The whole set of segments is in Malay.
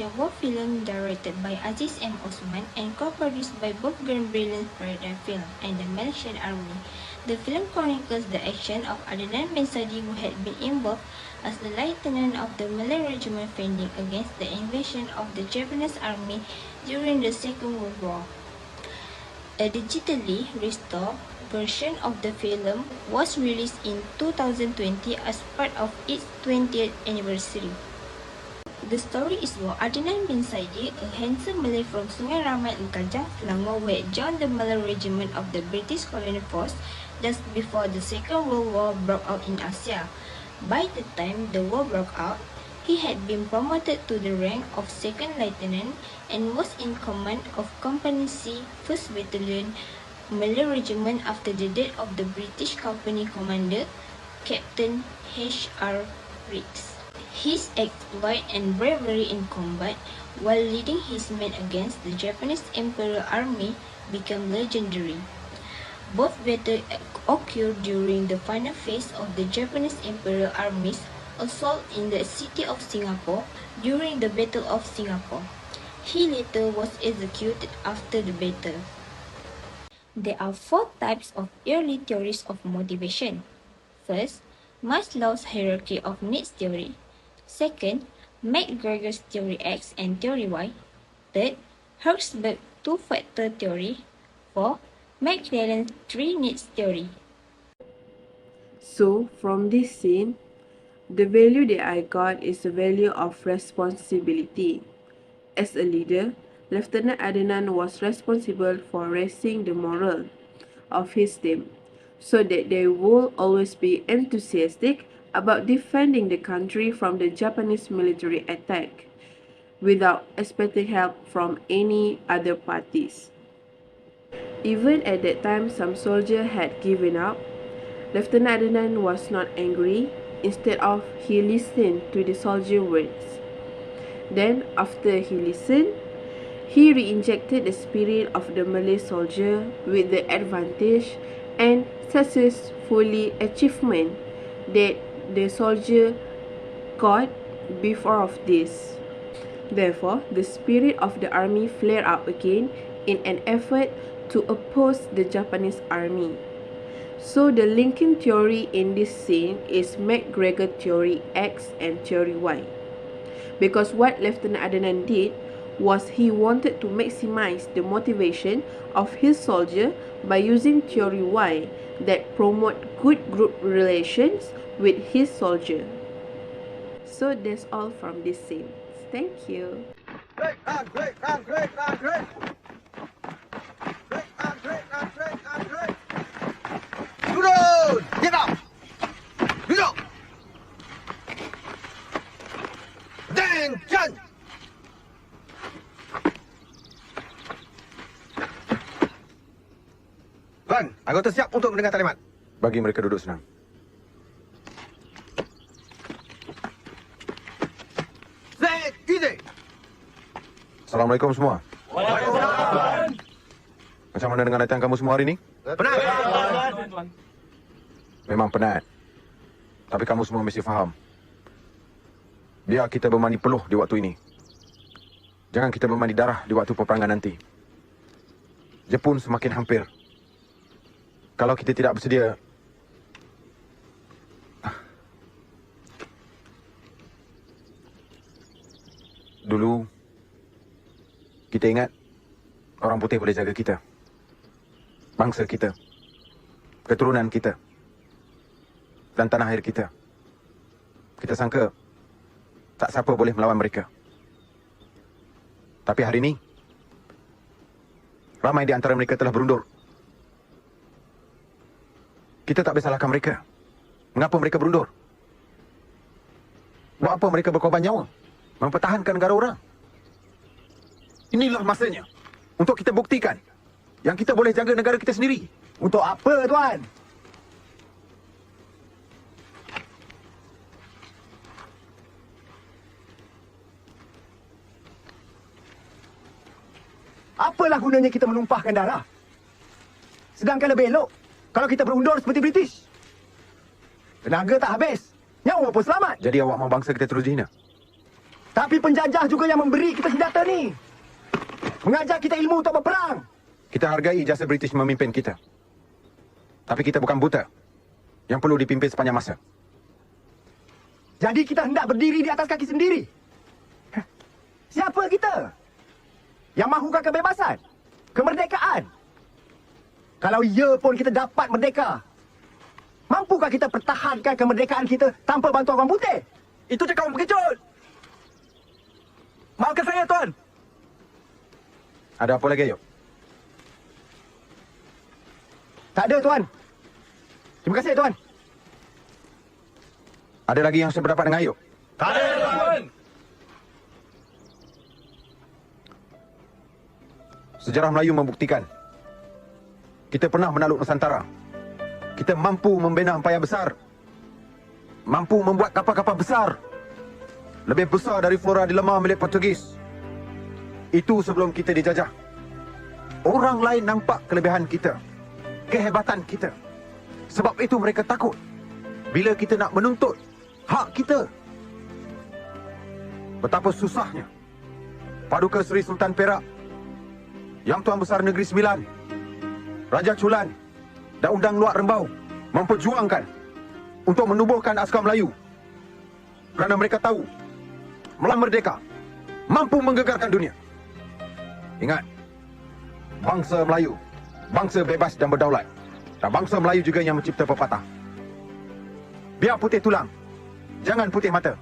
Malaysia war film directed by Aziz M. Osman and co-produced by both Grand Brilliant Paradigm Film and the Malaysian Army. The film chronicles the action of Adnan bin Sadi, who had been involved as the lieutenant of the Malay regiment fending against the invasion of the Japanese army during the Second World War. A digitally restored version of the film was released in 2020 as part of its 20th anniversary. The story is about Adnan bin Saidi, a handsome Malay from Sungai Ramat in Kajang, Selangor, who had joined the Malay regiment of the British colonial force just before the Second World War broke out in Asia. By the time the war broke out, he had been promoted to the rank of second lieutenant and was in command of Company C, 1st Battalion, Malay Regiment after the death of the British Company commander, Captain H.R. Riggs. His exploit and bravery in combat while leading his men against the Japanese Imperial Army became legendary. Both battles occurred during the final phase of the Japanese Imperial Army's assault in the city of Singapore during the Battle of Singapore. He later was executed after the battle. There are 4 types of early theories of motivation. First, Maslow's hierarchy of needs theory. Second, McGregor's theory X and theory Y. Third, Hertzberg's 2-factor theory. 4. McLellan's 3 needs theory. So, from this scene, the value that I got is the value of responsibility. As a leader, Lieutenant Adnan was responsible for raising the morale of his team so that they will always be enthusiastic about defending the country from the Japanese military attack without expecting help from any other parties. Even at that time, some soldiers had given up. Lieutenant Adnan was not angry. Instead of, he listened to the soldier words. Then, after he listened, he re-injected the spirit of the Malay soldier with the advantage and successfully achievement that the soldier got before of this. Therefore, the spirit of the army flared up again in an effort to oppose the Japanese army. So the linking theory in this scene is McGregor theory X and theory Y. Because what Lieutenant Adnan did was he wanted to maximize the motivation of his soldier by using theory Y that promote good group relations with his soldier. So that's all from this scene. Thank you. Great. Turun! Get up! Duduk! Attention! Tuan, anggota siap untuk mendengar talimat. Bagi mereka duduk senang. Set, easy! Assalamualaikum semua. Waalaikumsalam. Macam mana dengan latihan kamu semua hari ini? Penat? Memang penat. Tapi kamu semua mesti faham. Biar kita bermandi peluh di waktu ini. Jangan kita bermandi darah di waktu peperangan nanti. Jepun semakin hampir. Kalau kita tidak bersedia, dulu kita ingat orang putih boleh jaga kita, bangsa kita, keturunan kita, dan tanah air kita. Kita sangka tak siapa boleh melawan mereka. Tapi hari ini, ramai di antara mereka telah berundur. Kita tak boleh salahkan mereka. Mengapa mereka berundur? Buat apa mereka berkorban nyawa? Mempertahankan negara orang. Inilah masanya untuk kita buktikan yang kita boleh jaga negara kita sendiri. Untuk apa, Tuan? Apalah gunanya kita menumpahkan darah? Sedangkan lebih elok kalau kita berundur seperti British. Tenaga tak habis, nyawa pun selamat. Jadi awak mahu bangsa kita terus dihina? Tapi penjajah juga yang memberi kita senjata ni. Mengajar kita ilmu untuk berperang. Kita hargai jasa British memimpin kita. Tapi kita bukan buta yang perlu dipimpin sepanjang masa. Jadi kita hendak berdiri di atas kaki sendiri. Siapa kita? Yang mahukan kebebasan? Kemerdekaan? Kalau ya pun kita dapat merdeka, mampukah kita pertahankan kemerdekaan kita tanpa bantuan orang putih? Itu cakap orang pengecut. Maafkan saya, Tuan. Ada apa lagi, Ayub? Tak ada, Tuan. Terima kasih, Tuan. Ada lagi yang sependapat dengan Ayub? Tak ada, Tuan. Sejarah Melayu membuktikan kita pernah menakluk Nusantara. Kita mampu membina empayar besar. Mampu membuat kapal-kapal besar. Lebih besar dari flora di lemah milik Portugis. Itu sebelum kita dijajah. Orang lain nampak kelebihan kita, kehebatan kita. Sebab itu mereka takut bila kita nak menuntut hak kita. Betapa susahnya Paduka Seri Sultan Perak, Yang Tuan Besar Negeri Sembilan, Raja Chulan dan Undang Luar Rembau memperjuangkan untuk menubuhkan askar Melayu. Kerana mereka tahu Malam Merdeka mampu menggegarkan dunia. Ingat, bangsa Melayu, bangsa bebas dan berdaulat. Dan bangsa Melayu juga yang mencipta pepatah. Biar putih tulang, jangan putih mata.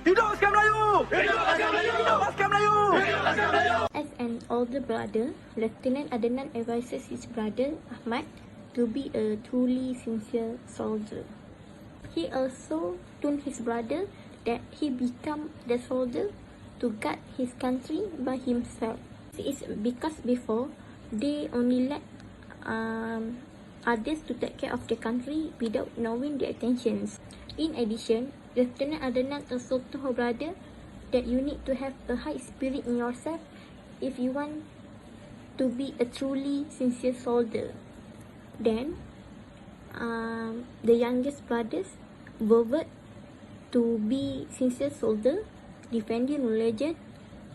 Hidup askar Melayu! Hidup askar Melayu! Hidup askar Melayu! Hidup askar Melayu! As an older brother, Lieutenant Adnan advises his brother Ahmad to be a truly sincere soldier. He also told his brother that he become the soldier to guard his country by himself. It's because before they only let others to take care of the country without knowing their intentions. In addition, Lieutenant Adnan also told her brother that you need to have a high spirit in yourself if you want to be a truly sincere soldier. Then, the youngest brothers vowed to be sincere soldier, defending religion,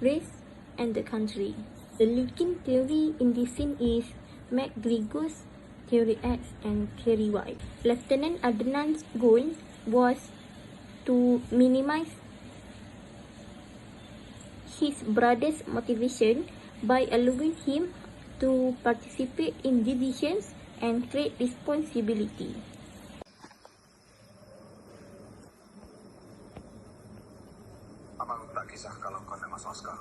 race, and the country. The leading theory in this scene is McGregor's Theory X and Theory Y. Lieutenant Adnan's goal was to minimize his brother's motivation by allowing him to participate in decisions and take responsibility. Abang tak kisah kalau kau nak masuk askar.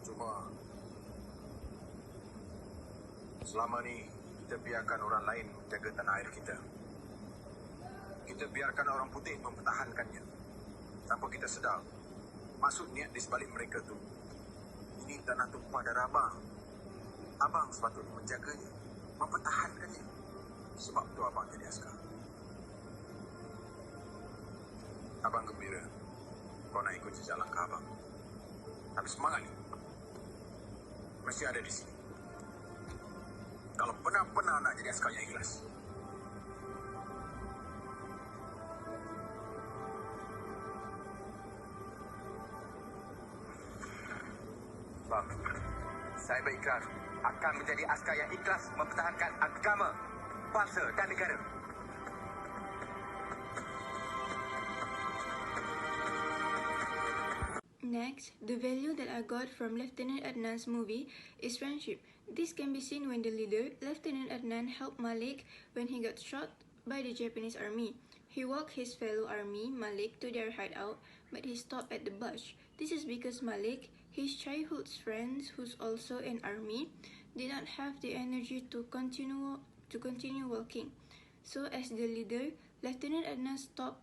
Cuma selama ni kita biarkan orang lain menjaga tanah air kita. Kita biarkan orang putih mempertahankannya tanpa kita sedar maksud niat di sebalik mereka tu. Ini tanah tumpah darah abang. Abang sepatutnya menjaganya, mempertahankannya. Sebab tu abang jadi askar. Abang gembira kau nak ikut jejak langkah abang. Tapi semangat ni mesti ada di sini. Kalau benar-benar nak jadi askar yang ikhlas. Bang, saya berikrar akan menjadi askar yang ikhlas mempertahankan agama, bangsa dan negara. Next, the value that I got from Lieutenant Adnan's movie is friendship. This can be seen when the leader, Lieutenant Adnan, helped Malik when he got shot by the Japanese army. He walked his fellow army, Malik, to their hideout, but he stopped at the bush. This is because Malik, his childhood friend who's also an army, did not have the energy to continue walking. So as the leader, Lieutenant Adnan stopped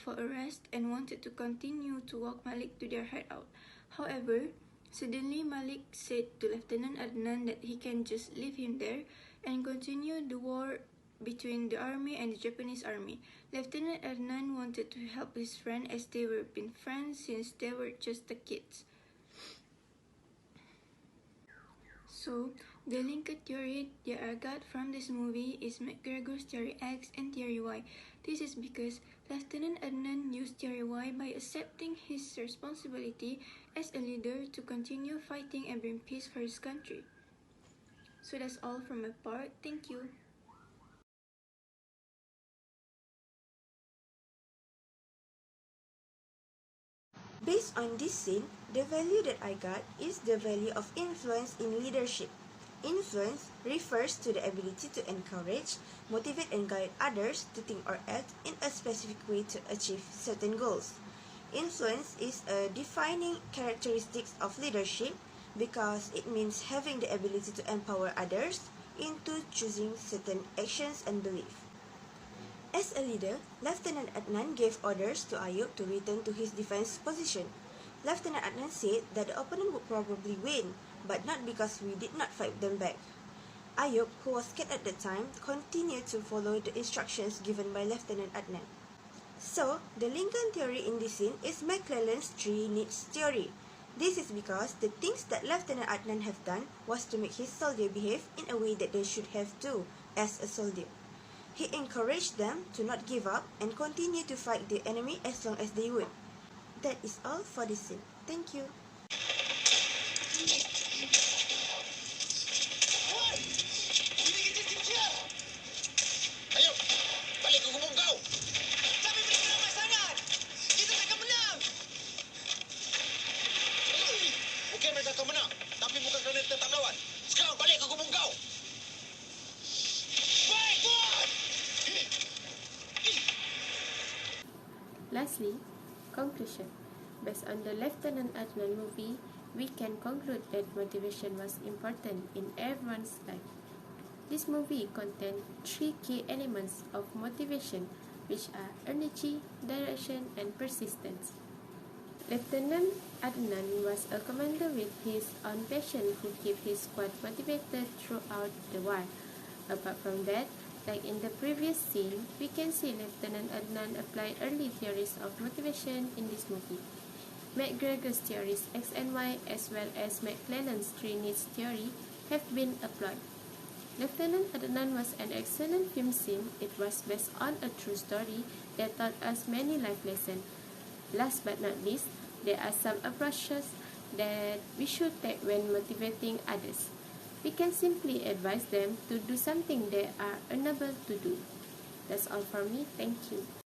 for a rest and wanted to continue to walk Malik to their hideout. However, suddenly Malik said to Lieutenant Adnan that he can just leave him there and continue the war between the army and the Japanese army. Lieutenant Adnan wanted to help his friend as they were been friends since they were just the kids. So, the linked theory that I got from this movie is McGregor's Theory X and Theory Y. This is because Lieutenant Adnan used Theory Y by accepting his responsibility as a leader to continue fighting and bring peace for his country. So that's all from my part. Thank you. Based on this scene, the value that I got is the value of influence in leadership. Influence refers to the ability to encourage, motivate and guide others to think or act in a specific way to achieve certain goals. Influence is a defining characteristic of leadership because it means having the ability to empower others into choosing certain actions and beliefs. As a leader, Lieutenant Adnan gave orders to Ayub to return to his defense position. Lieutenant Adnan said that the opponent would probably win, but not because we did not fight them back. Ayub, who was scared at the time, continued to follow the instructions given by Lieutenant Adnan. So, the Lincoln theory in this scene is McClellan's three needs theory. This is because the things that Lieutenant Adnan have done was to make his soldier behave in a way that they should have to as a soldier. He encouraged them to not give up and continue to fight the enemy as long as they would. That is all for this scene. Thank you. Ayo, balik ke gubung kau. Tapi mereka ramai sangat. Kita takkan menang. Mungkin mereka akan menang, tapi bukan kerana kita tak melawan. Sekarang balik ke gubung kau. Baik, tuan. Lastly, conclusion. Based on the Lieutenant Adnan movie, we can conclude that motivation was important in everyone's life. This movie contains three key elements of motivation, which are energy, direction, and persistence. Lieutenant Adnan was a commander with his own passion who kept his squad motivated throughout the war. Apart from that, like in the previous scene, we can see Lieutenant Adnan apply early theories of motivation in this movie. McGregor's theories X and Y as well as McClellan's three needs theory have been applied. Lieutenant Adnan was an excellent film scene. It was based on a true story that taught us many life lessons. Last but not least, there are some approaches that we should take when motivating others. We can simply advise them to do something they are unable to do. That's all for me. Thank you.